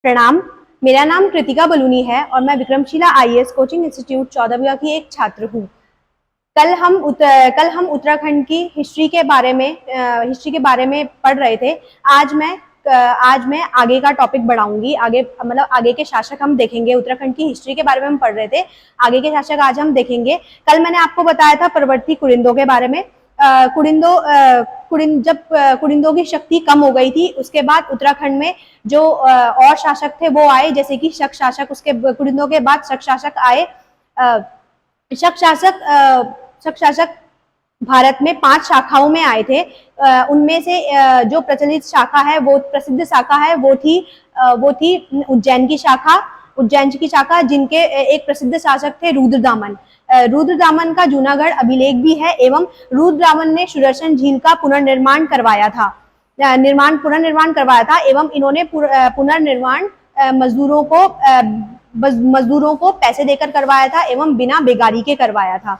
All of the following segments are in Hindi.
प्रणाम। मेरा नाम कृतिका बलूनी है और मैं विक्रमशिला आईएएस कोचिंग इंस्टीट्यूट चौदहविया की एक छात्र हूँ। कल हम उत्तराखंड की हिस्ट्री के बारे में पढ़ रहे थे। आज मैं आगे का टॉपिक बढ़ाऊंगी। आगे के शासक हम देखेंगे। उत्तराखंड की हिस्ट्री के बारे में हम पढ़ रहे थे, आगे के शासक आज हम देखेंगे। कल मैंने आपको बताया था परवर्ती कुरिंदों के बारे में। जब कुरिंदों की शक्ति कम हो गई थी, उसके बाद उत्तराखंड में जो और शासक थे वो आए, जैसे कि शक शासक। उसके कुरिंदों के बाद शक शासक आए। शक शासक भारत में 5 शाखाओं में आए थे। उनमें से जो प्रचलित शाखा है, वो प्रसिद्ध शाखा है, वो थी उज्जैन की शाखा, जिनके एक प्रसिद्ध शासक थे रुद्रदामन। रुद्रदामन का जूनागढ़ अभिलेख भी है एवं रुद्रदामन ने सुदर्शन झील का पुनर्निर्माण करवाया था एवं इन्होंने पुनर्निर्माण मजदूरों को पैसे देकर करवाया था एवं बिना बेगारी के करवाया था।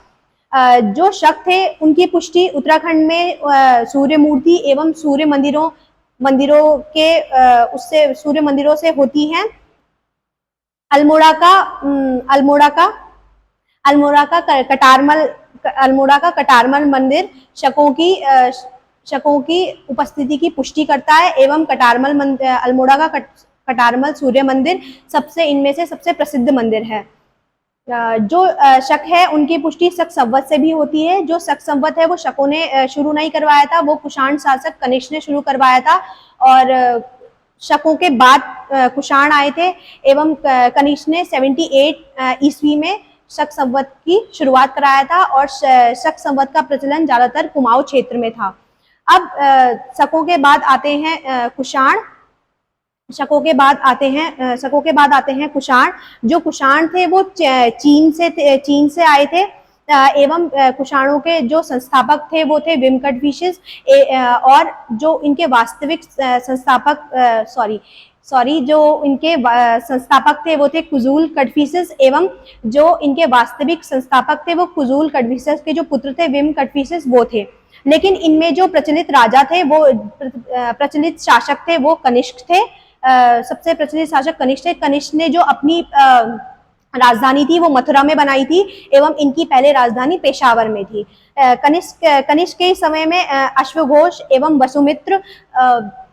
जो शक थे, उनकी पुष्टि उत्तराखंड में सूर्य मूर्ति एवं सूर्य मंदिरों से होती है। अल्मोड़ा का कटारमल मंदिर शकों की उपस्थिति की पुष्टि करता है एवं अल्मोड़ा का कटारमल सूर्य मंदिर इनमें से सबसे प्रसिद्ध मंदिर है। जो शक है, उनकी पुष्टि शक संवत से भी होती है। जो शक संवत है वो शकों ने शुरू नहीं करवाया था, वो कुषाण शासक कनिष्क ने शुरू करवाया था। और शकों के बाद कुषाण आए थे एवं कनिष्क ने 78 ईस्वी में शक संवत की शुरुआत कराया था और शक संवत का प्रचलन ज्यादातर कुमाऊं क्षेत्र में था। अब शकों के बाद आते हैं कुषाण। शकों के बाद आते हैं कुषाण। जो कुषाण थे वो चीन से आए थे एवं कुषाणों के जो संस्थापक थे वो थे विमकटवीशिस और जो इनके वास्तविक संस्थापक थे वो थे कुजूल कटफिसिस एवं जो इनके वास्तविक संस्थापक थे वो कुजूल कटफिसिस के जो पुत्र थे विम कटफिसिस वो थे। लेकिन इनमें जो प्रचलित शासक थे वो कनिष्क थे। सबसे प्रचलित शासक कनिष्क थे। कनिष्क ने जो अपनी राजधानी थी वो मथुरा में बनाई थी एवं इनकी पहले राजधानी पेशावर में थी। कनिष्क के समय में अश्वघोष एवं वसुमित्र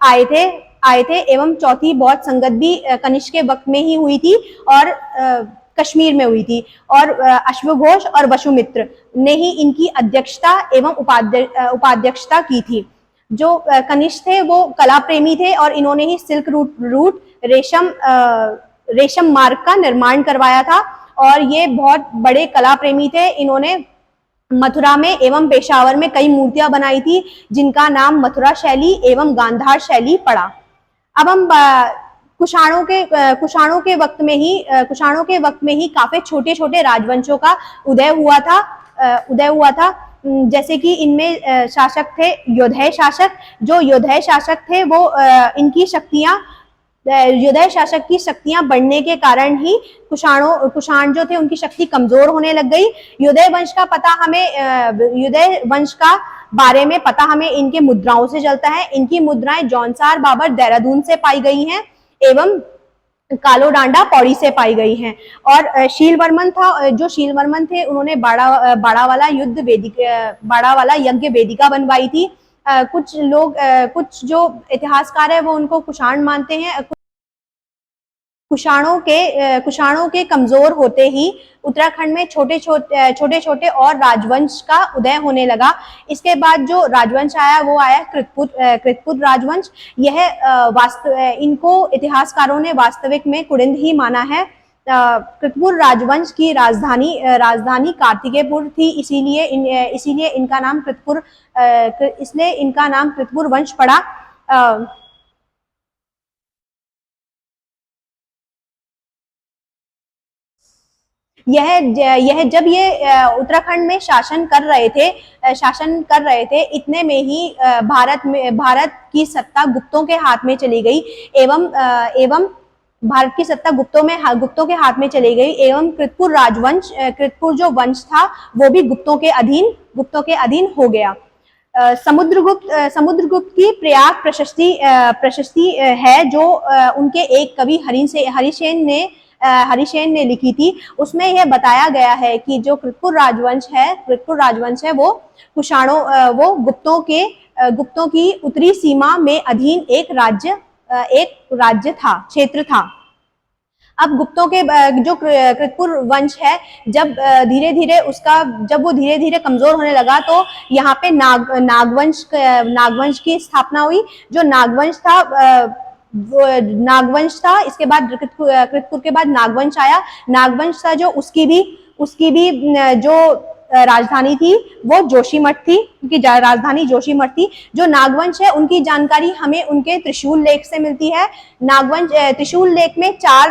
आए थे एवं चौथी बौद्ध संगत भी कनिष्क के वक्त में ही हुई थी और कश्मीर में हुई थी। और अश्वघोष और वसुमित्र ने ही इनकी अध्यक्षता एवं उपाध्यक्षता की थी। जो कनिष्क थे वो कला प्रेमी थे और इन्होंने ही सिल्क रूट रेशम मार्ग का निर्माण करवाया था और ये बहुत बड़े कला प्रेमी थे। इन्होंने मथुरा में एवं पेशावर में कई मूर्तियां बनाई थी जिनका नाम मथुरा शैली एवं गांधार शैली पड़ा। अब हम कुषाणों के वक्त में ही काफी छोटे छोटे राजवंशों का उदय हुआ था। जैसे कि इनमें शासक थे योधेय शासक। जो योधेय शासक थे वो योधेय शासक की शक्तियां बढ़ने के कारण ही कुषाण जो थे उनकी शक्ति कमजोर होने लग गई। योधेय वंश का बारे में पता हमें इनके मुद्राओं से चलता है। इनकी मुद्राएं जौनसार बाबर देहरादून से पाई गई हैं एवं कालो डांडा पौड़ी से पाई गई हैं। और शीलवर्मन थे, उन्होंने बाड़ा वाला यज्ञ वेदिका बनवाई थी। कुछ जो इतिहासकार है वो उनको कुषाण मानते हैं। कुषाणों के कमजोर होते ही उत्तराखंड में छोटे छोटे और राजवंश का उदय होने लगा। इसके बाद जो राजवंश आया वो आया कृतपुत राजवंश। इनको इतिहासकारों ने वास्तविक में कुरिंद ही माना है। कृतपुर राजवंश की राजधानी कार्तिकेयपुर थी, इसीलिए इनका नाम कृतपुर वंश पड़ा। जब ये उत्तराखंड में शासन कर रहे थे, इतने में ही भारत की सत्ता गुप्तों के हाथ में चली गई एवं भारत की सत्ता गुप्तों के हाथ में चली गई एवं कृतपुर जो वंश था वो भी गुप्तों के अधीन हो गया। समुद्रगुप्त की प्रयाग प्रशस्ति है जो उनके एक कवि हरिसेन ने लिखी थी। उसमें यह बताया गया है कि जो कृतपुर राजवंश है वो कुषाणों वो गुप्तों की उत्तरी सीमा में अधीन एक राज्य था, क्षेत्र था। अब गुप्तों के जो कृतपुर वंश है, जब वो धीरे धीरे कमजोर होने लगा तो यहाँ पे नागवंश की स्थापना हुई। जो नागवंश था, इसके बाद कृतपुर के बाद नागवंश आया। नागवंश था जो उसकी भी जो राजधानी थी वो जोशीमठ थी, उनकी राजधानी जोशीमठ थी। जो नागवंश है उनकी जानकारी हमें उनके त्रिशूल लेख से मिलती है। त्रिशूल लेख में चार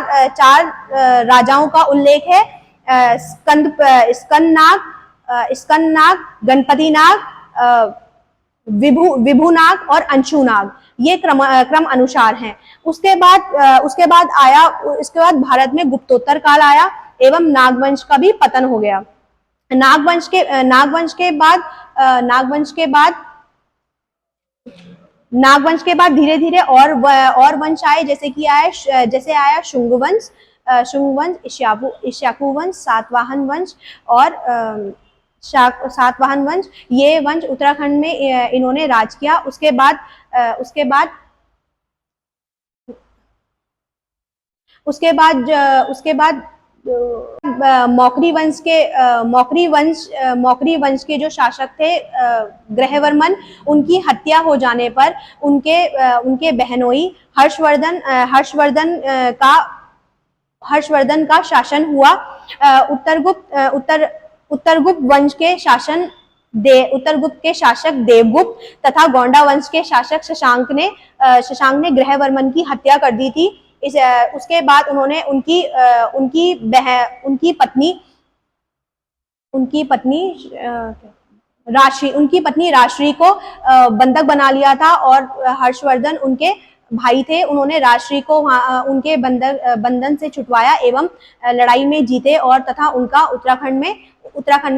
राजाओं का उल्लेख है। स्कंदनाग, गणपतिनाग, विभुनाग और अंशुनाग, ये क्रम अनुसार हैं। उसके बाद भारत में गुप्तोत्तर काल आया एवं नागवंश का भी पतन हो गया। नागवंश के बाद धीरे धीरे और वंश आए, जैसे आया शुंग वंश, इक्ष्वाकु वंश, सातवाहन वंश और सातवाहन वंश। ये वंश उत्तराखंड में इन्होंने राज किया। उसके बाद मौखरी वंश के जो शासक थे ग्रहवर्मन, उनकी हत्या हो जाने पर उनके बहनोई हर्षवर्धन का शासन हुआ। उत्तरगुप्त वंश के उत्तरगुप्त के शासक देवगुप्त तथा गोंडा वंश के शासक शशांक ने ग्रहवर्मन की हत्या कर दी थी। उसके बाद उन्होंने उनकी पत्नी राष्ट्री को बंधक बना लिया था और हर्षवर्धन उनके भाई थे। उन्होंने राष्ट्री को उनके बंधन से छुटवाया एवं लड़ाई में जीते और तथा उनका उत्तराखंड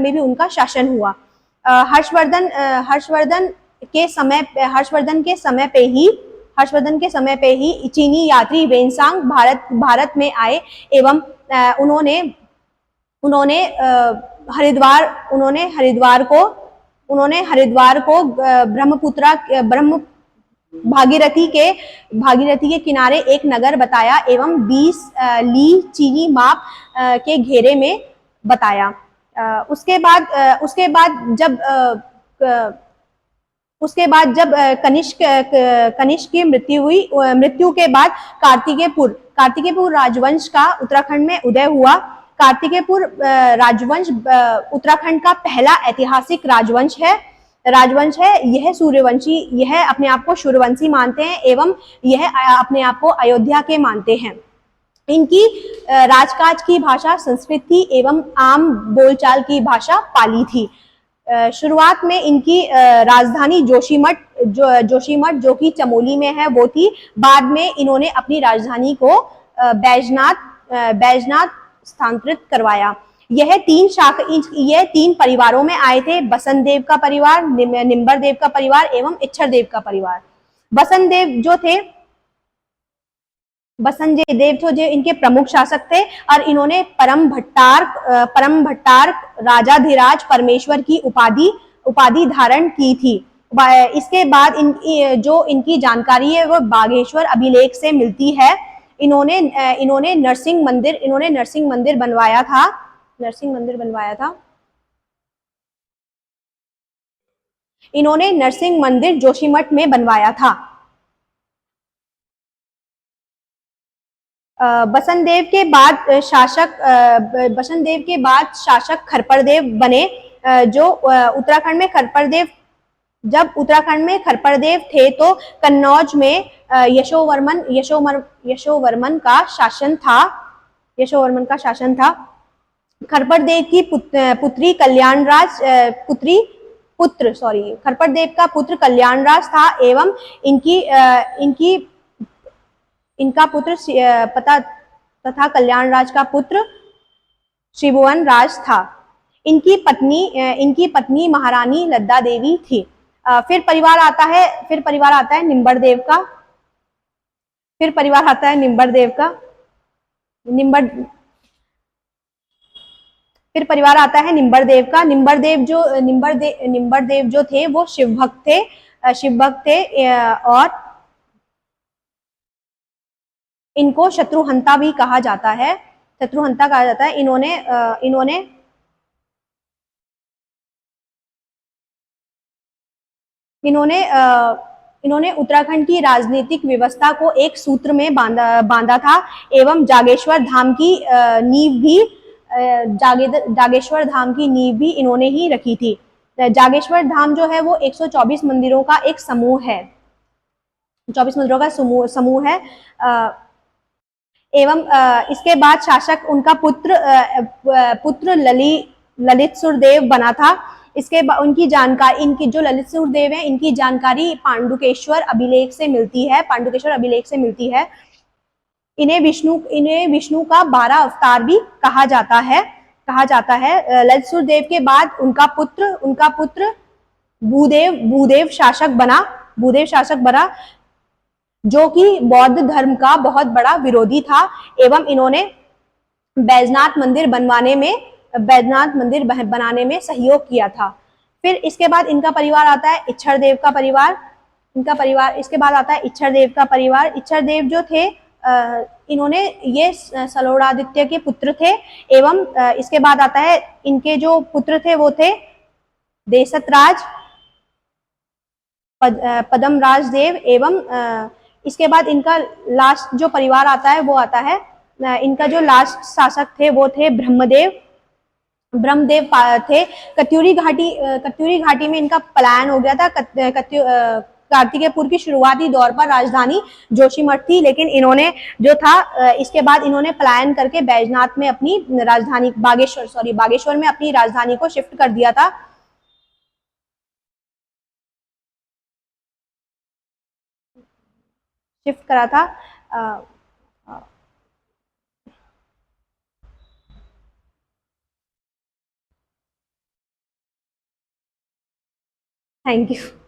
में भी उनका शासन हुआ। हर्षवर्धन के समय पे ही चीनी यात्री वेनसांग भारत में आए एवं उन्होंने हरिद्वार को भागीरथी के किनारे एक नगर बताया एवं 20 ली चीनी माप के घेरे में बताया। उसके बाद जब कनिष्क की मृत्यु के बाद कार्तिकेयपुर राजवंश का उत्तराखंड में उदय हुआ। कार्तिकेयपुर राजवंश उत्तराखंड का पहला ऐतिहासिक राजवंश है। यह अपने आप को सूर्यवंशी मानते हैं एवं यह अपने आप को अयोध्या के मानते हैं। इनकी राजकाज की भाषा संस्कृत थी एवं आम बोलचाल की भाषा पाली थी। शुरुआत में इनकी राजधानी जोशीमठ जो कि चमोली में है वो थी। बाद में इन्होंने अपनी राजधानी को बैजनाथ स्थानांतरित करवाया। यह 3 परिवारों में आए थे: बसंत देव का परिवार, निम्बर देव का परिवार एवं इच्छर देव का परिवार। बसंत देव जो इनके प्रमुख शासक थे और इन्होंने परम भट्टार्क राजाधिराज परमेश्वर की उपाधि धारण की थी। इसके बाद इनकी जानकारी है वो बागेश्वर अभिलेख से मिलती है। इन्होंने नरसिंह मंदिर बनवाया था। इन्होंने नरसिंह मंदिर जोशीमठ में बनवाया था। बसंत देव के बाद शासक खरपरदेव बने। जो उत्तराखंड में खरपरदेव थे तो कन्नौज में यशोवर्मन का शासन था। खरपरदेव की खरपरदेव का पुत्र कल्याणराज था एवं इनका पुत्र तथा कल्याणराज का पुत्र त्रिभुवन राज था। इनकी पत्नी महारानी लद्दा देवी थी। फिर परिवार आता है निम्बर देव का। फिर परिवार आता है निम्बर देव का। निम्बर फिर परिवार आता है निम्बर देव का। निम्बर देव जो थे वो शिव भक्त थे। और इनको शत्रुहंता भी कहा जाता है। शत्रुहंता कहा जाता है। इन्होंने इन्होंने उत्तराखंड की राजनीतिक व्यवस्था को एक सूत्र में बांधा था एवं जागेश्वर धाम की नींव भी जागेश्वर धाम की नींव भी इन्होंने ही रखी थी। जागेश्वर धाम जो है वो 124 मंदिरों का एक समूह है। 24 मंदिरों का समूह है। एवं इसके बाद शासक उनका पुत्र ललित सुरदेव बना था। इसके बाद इनकी जो ललित सुरदेव है, इनकी जानकारी पांडुकेश्वर अभिलेख से मिलती है। इन्हें विष्णु का 12 अवतार भी कहा जाता है। ललित सुरदेव के बाद उनका पुत्र भूदेव शासक बना, जो कि बौद्ध धर्म का बहुत बड़ा विरोधी था एवं इन्होंने बैजनाथ मंदिर बनाने में सहयोग किया था। फिर इसके बाद इनका परिवार आता है इच्छर देव का परिवार। इसके बाद आता है इच्छर देव का परिवार। इच्छर देव जो थे इन्होंने ये सलोड़ादित्य के पुत्र थे एवं इसके बाद आता है इनके जो पुत्र थे वो थे देसतराज, पदमराज देव एवं इसके बाद इनका लास्ट जो परिवार आता है वो आता है, इनका जो लास्ट शासक थे वो थे ब्रह्मदेव थे। कत्यूरी घाटी में इनका पलायन हो गया था। कार्तिकेयपुर की शुरुआती दौर पर राजधानी जोशीमठ थी, लेकिन इन्होंने जो था इसके बाद इन्होंने पलायन करके बैजनाथ में अपनी राजधानी बागेश्वर में अपनी राजधानी को शिफ्ट कर दिया था। शिफ्ट करा था। Thank you.